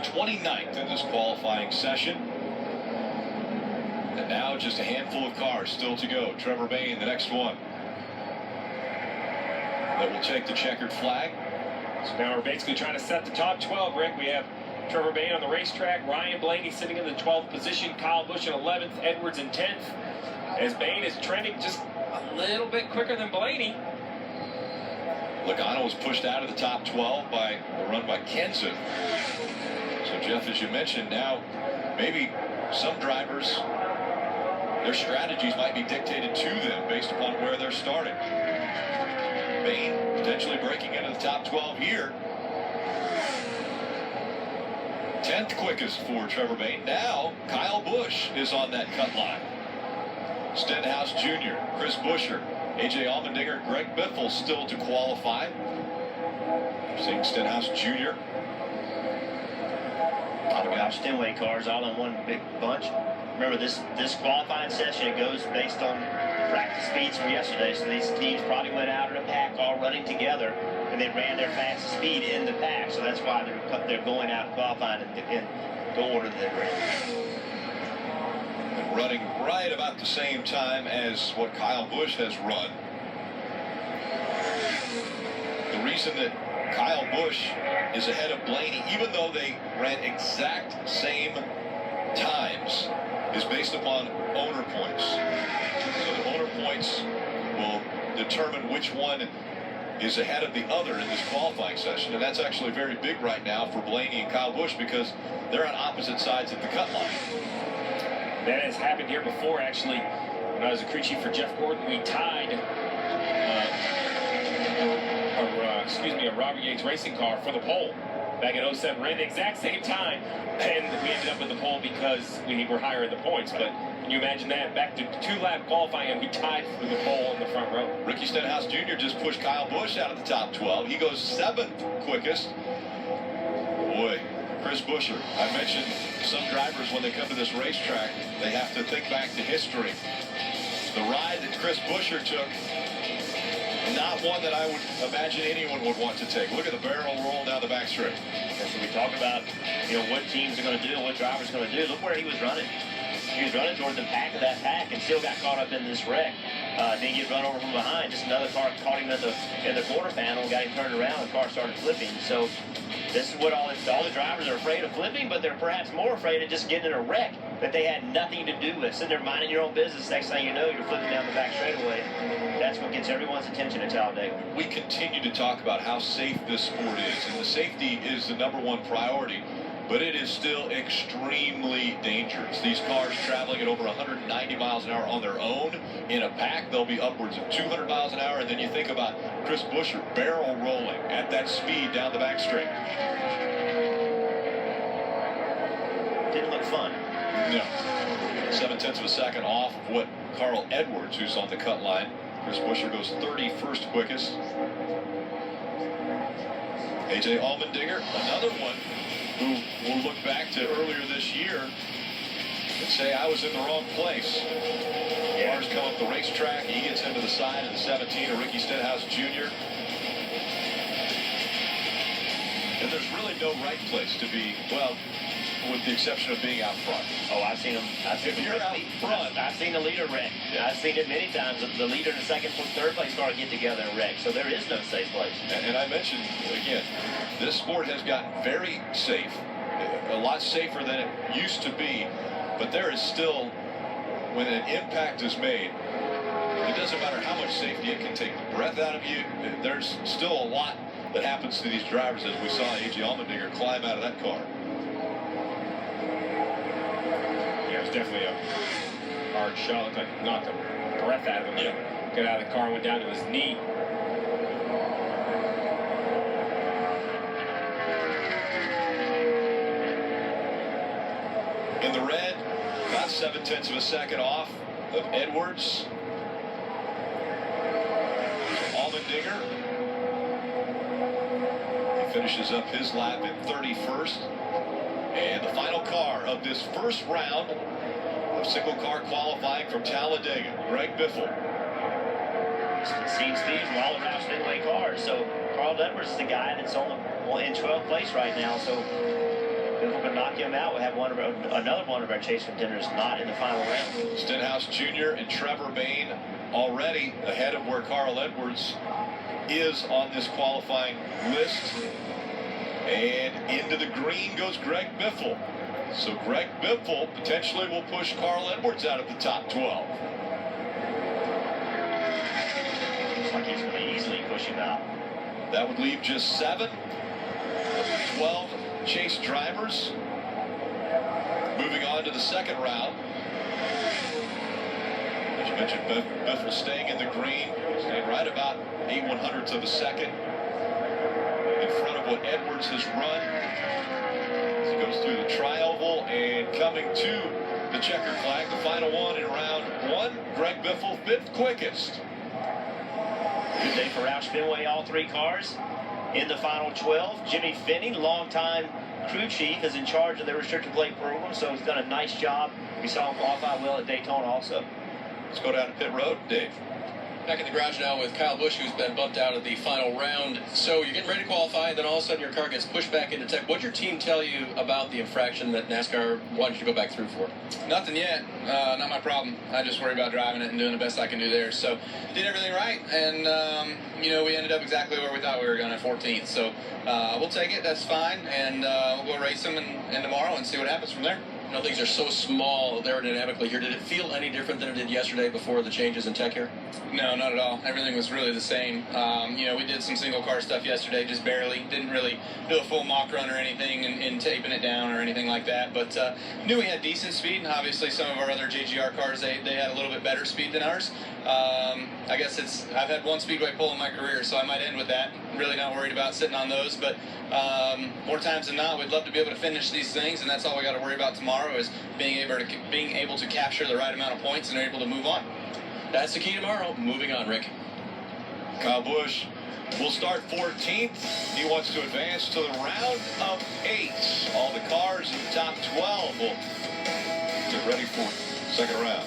29th in this qualifying session. And now just a handful of cars still to go. Trevor Bayne, the next one, that will take the checkered flag. So now we're basically trying to set the top 12, Rick. We have Trevor Bayne on the racetrack, Ryan Blaney sitting in the 12th position, Kyle Busch in 11th, Edwards in 10th. As Bayne is trending just a little bit quicker than Blaney. Logano was pushed out of the top 12 by the run by Kenzo. So, Jeff, as you mentioned, now maybe some drivers, their strategies might be dictated to them based upon where they're starting. Bayne potentially breaking into the top 12 here. 10th quickest for Trevor Bayne. Now, Kyle Busch is on that cut line. Stenhouse Jr., Chris Buescher, A.J. Allmendinger, Greg Biffle still to qualify. Seeing Stenhouse Jr. A lot of Roush Fenway cars all in one big bunch. Remember, this qualifying session, it goes based on practice speeds from yesterday. So these teams probably went out in a pack all running together, and they ran their fastest speed in the pack. So that's why they're going out qualifying in the order that they ran. Running right about the same time as what Kyle Busch has run. The reason that Kyle Busch is ahead of Blaney, even though they ran exact same times, is based upon owner points. So the owner points will determine which one is ahead of the other in this qualifying session, and that's actually very big right now for Blaney and Kyle Busch because they're on opposite sides of the cut line. That has happened here before, actually. When I was a crew chief for Jeff Gordon, we tied a Robert Yates racing car for the pole back in 07. Ran the exact same time, and we ended up with the pole because we were higher in the points. But can you imagine that? Back to two-lap qualifying, and we tied for the pole in the front row. Ricky Stenhouse Jr. just pushed Kyle Busch out of the top 12. He goes 7th quickest. Boy. Chris Buescher. I mentioned some drivers, when they come to this racetrack, they have to think back to history. The ride that Chris Buescher took, not one that I would imagine anyone would want to take. Look at the barrel roll down the back straight. And so we talk about, what teams are going to do, what drivers are going to do. Look where he was running. He was running towards the back of that pack and still got caught up in this wreck. Didn't get run over from behind. Just another car caught him in the quarter panel, got him turned around, the car started flipping. So this is what all the drivers are afraid of, flipping, but they're perhaps more afraid of just getting in a wreck that they had nothing to do with. Sitting there minding your own business, next thing you know, you're flipping down the back straightaway. That's what gets everyone's attention at Talladega. We continue to talk about how safe this sport is, and the safety is the #1 priority, but it is still extremely dangerous. These cars traveling at over 190 miles an hour on their own. In a pack, they'll be upwards of 200 miles an hour, and then you think about Chris Buescher barrel rolling at that speed down the back straight. Didn't look fun. No. 7/10 of a second off of what Carl Edwards, who's on the cut line. Chris Buescher goes 31st quickest. A.J. Allmendinger, another one who will look back to earlier this year and say, I was in the wrong place. Cars come up the racetrack, he gets into the side of the 17 of Ricky Stenhouse Jr. And there's really no right place to be, well, with the exception of being out front. Oh, I've seen them. If you're out front. I've seen the leader wreck. Yeah. I've seen it many times. The leader and the second, third place car get together and wreck. So there is no safe place. And I mentioned, again, this sport has gotten very safe. A lot safer than it used to be. But there is still, when an impact is made, it doesn't matter how much safety it can take the breath out of you. There's still a lot that happens to these drivers, as we saw A.J. Allmendinger climb out of that car. Yeah, it was definitely a hard shot. Looked like it knocked the breath out of him. Yeah. Got out of the car and went down to his knee. In the red, about 7/10 of a second off of Edwards. Allmendinger. He finishes up his lap in 31st. And the final car of this first round of single car qualifying from Talladega, Greg Biffle. Seen speed from all the Roush Fenway cars. So Carl Edwards is the guy that's in 12th place right now. So If we can knock him out, we'll have another one of our chase contenders not in the final round. Stenhouse Jr. and Trevor Bayne already ahead of where Carl Edwards is on this qualifying list. And into the green goes Greg Biffle. So Greg Biffle potentially will push Carl Edwards out of the top 12. Looks like he's going to easily push him out. That would leave just 7 of the 12 chase drivers. Moving on to the second round. As you mentioned, Biffle staying in the green, staying right about 8/100ths of a second in front of what Edwards has run. As he goes through the tri-oval and coming to the checker flag, the final one in round 1. Greg Biffle, 5th quickest. Good day for Roush Fenway, all 3 cars in the final 12. Jimmy Finney, longtime crew chief, is in charge of the restrictor plate program, so he's done a nice job. We saw him qualify well at Daytona also. Let's go down to pit road, Dave. Back in the garage now with Kyle Busch, who's been bumped out of the final round. So you're getting ready to qualify, and then all of a sudden your car gets pushed back into tech. What'd your team tell you about the infraction that NASCAR wanted you to go back through for? Nothing yet. Not my problem. I just worry about driving it and doing the best I can do there. So did everything right, and we ended up exactly where we thought we were going at 14th. So we'll take it. That's fine, and we'll go race them and tomorrow and see what happens from there. You know, things are so small aerodynamically here. Did it feel any different than it did yesterday before the changes in tech here? No, not at all. Everything was really the same. We did some single car stuff yesterday, just barely. Didn't really do a full mock run or anything and taping it down or anything like that. But knew we had decent speed, and obviously some of our other JGR cars, they had a little bit better speed than ours. I guess I've had 1 speedway pole in my career, so I might end with that. Really not worried about sitting on those, but more times than not, we'd love to be able to finish these things, and that's all we got to worry about tomorrow is being able to capture the right amount of points and able to move on. That's the key tomorrow. Moving on, Rick. Kyle Busch will start 14th. He wants to advance to the round of 8. All the cars in the top 12 will get ready for second round.